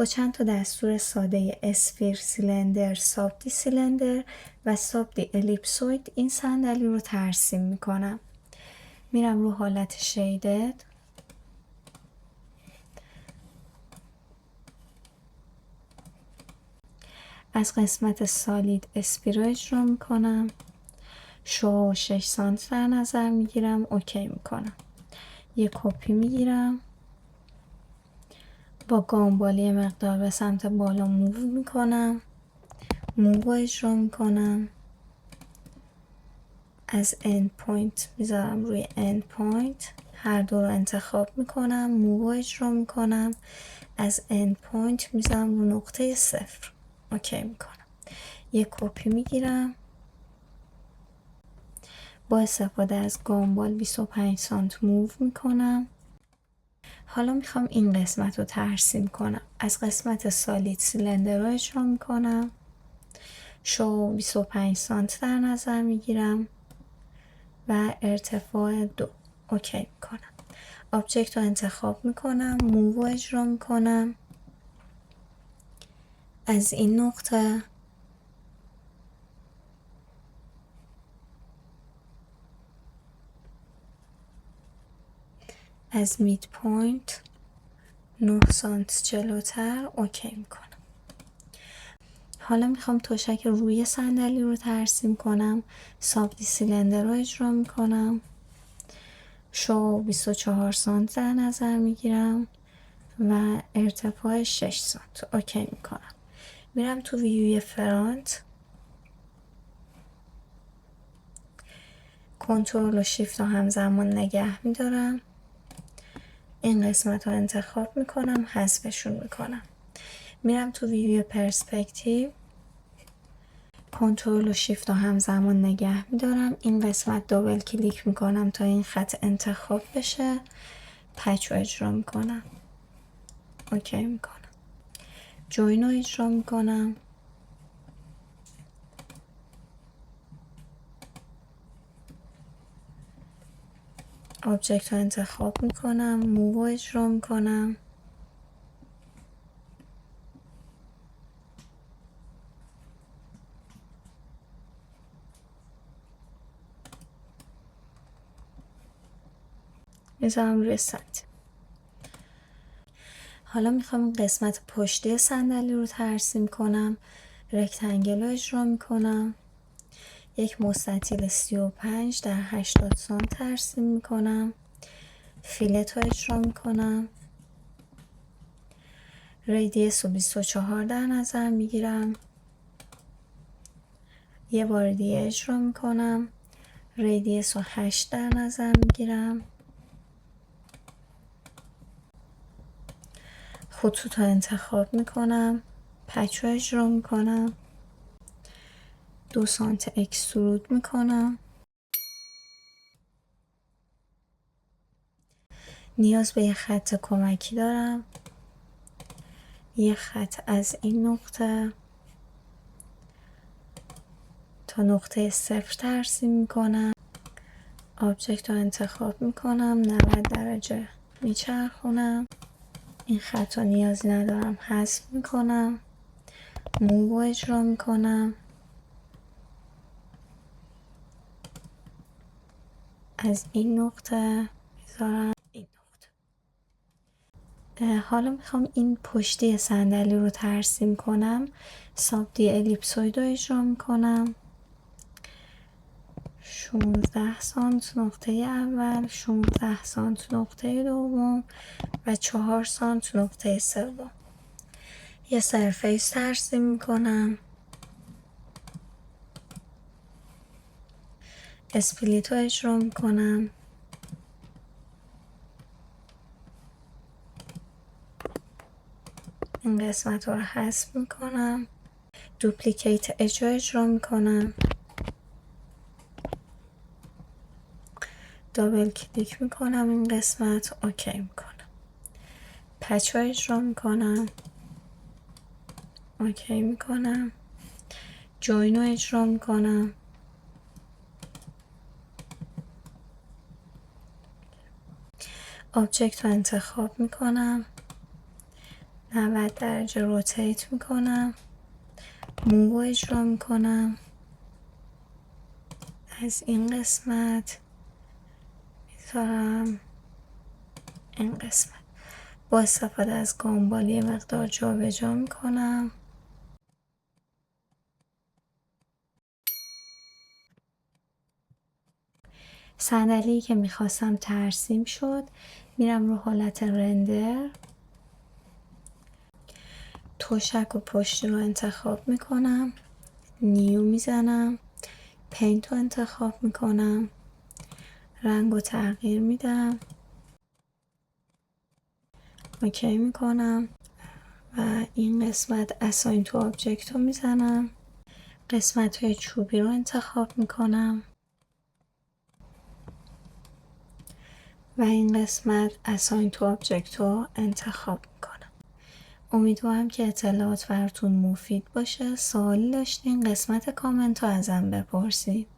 با چند تا دستور ساده اسفیر، سیلندر، سابدی سیلندر و سابدی الیپسوید این صندلی رو ترسیم میکنم. میرم رو حالت شیدد، از قسمت سالید اسپیر رو اجرا میکنم، شو 6 سانت در نظر میگیرم، اوکی میکنم. یک کپی میگیرم، با گامبالی مقدار به سمت بالا موو میکنم، موو رو اجرا میکنم، از اند پوینت میذارم روی اند پوینت، هر دو رو انتخاب میکنم، موو رو اجرا میکنم، از اند پوینت میذارم رو نقطه 0، اوکی میکنم. یک کپی میگیرم، با استفاده از گامبال 25 سانت موو میکنم. حالا میخوام این قسمت رو ترسیم کنم. از قسمت سالید سیلندر رو اجرا میکنم، شو 25 سانت در نظر میگیرم و ارتفاع 2، اوکی میکنم. آبجکت رو انتخاب میکنم، موو رو اجرا میکنم، از این نقطه از مید پوینت 9 سانت جلوتر اوکی میکنم. حالا میخوام تشک روی صندلی رو ترسیم کنم، سابدی سیلندر رو اجرا میکنم، شو 24 سانت در نظر میگیرم و ارتفاع 6 سانت، اوکی میکنم. میرم تو ویوی فرانت، کنترل و شیفت رو همزمان نگه میدارم، این قسمت رو انتخاب میکنم، حذفشون میکنم. میرم تو ویوی پرسپکتیو، کنترل و شیفت رو همزمان نگه میدارم، این قسمت دابل کلیک میکنم تا این خط انتخاب بشه، پچ رو اجرا میکنم، اوکی میکنم. جوین رو اجرا میکنم، آبجکت رو انتخاب میکنم، موو رو اجرا میکنم، میذارم روی سنت. حالا میخوام قسمت پشتی صندلی رو ترسیم کنم، رکتنگل رو اجرا میکنم، یک مستطیل 35 در 80 سانت ترسیم میکنم، فیلت رو اجرا میکنم، ریدیس رو 24 در نظر میگیرم، یه بار دیگه اجرا میکنم، ریدیس رو 8 در نظر میگیرم، خطوط رو انتخاب میکنم، پچ رو اجرا میکنم، 2 سانت اکسترود میکنم. نیاز به یه خط کمکی دارم، یه خط از این نقطه تا نقطه 0 ترسیم میکنم، آبجکت رو انتخاب میکنم، 90 درجه میچرخونم، این خط رو نیازی ندارم، حذف میکنم، موو رو اجرا میکنم، از این نقطه میذارم این نقطه. حالا میخوام این پشتی صندلی رو ترسیم کنم، سابدی الیپسوید رو اجرا میکنم، 16 سانت نقطه اول، 16 سانت نقطه دوم و 4 سانت نقطه سوم. یه سرفیس ترسیم میکنم، اسپلیت رو اجرا میکنم، این قسمت رو حذف میکنم، دوپلیکیت اجرا میکنم، دابل کلیک میکنم این قسمت، اوکی میکنم. پچ رو اجرا میکنم، اوکی میکنم. جوین رو اجرا میکنم، آبجکت رو انتخاب میکنم، 90 درجه روتیت میکنم، موو اجرا میکنم. از این قسمت میذارم این قسمت. با استفاده از گامبال یه مقدار جابجا میکنم. صندلی که میخواستم ترسیم شد. میرم رو حالت رندر، تشک و پشتی رو انتخاب میکنم، نیو میزنم، پینت رو انتخاب میکنم، رنگ رو تغییر میدم، اوکی میکنم و این قسمت اساین تو آبجکت رو میزنم. قسمت های چوبی رو انتخاب میکنم و این قسمت اساین تو آبجکت رو انتخاب میکنم. امیدوارم که اطلاعات براتون مفید باشه. سوالی داشتین قسمت کامنت رو ازم بپرسید.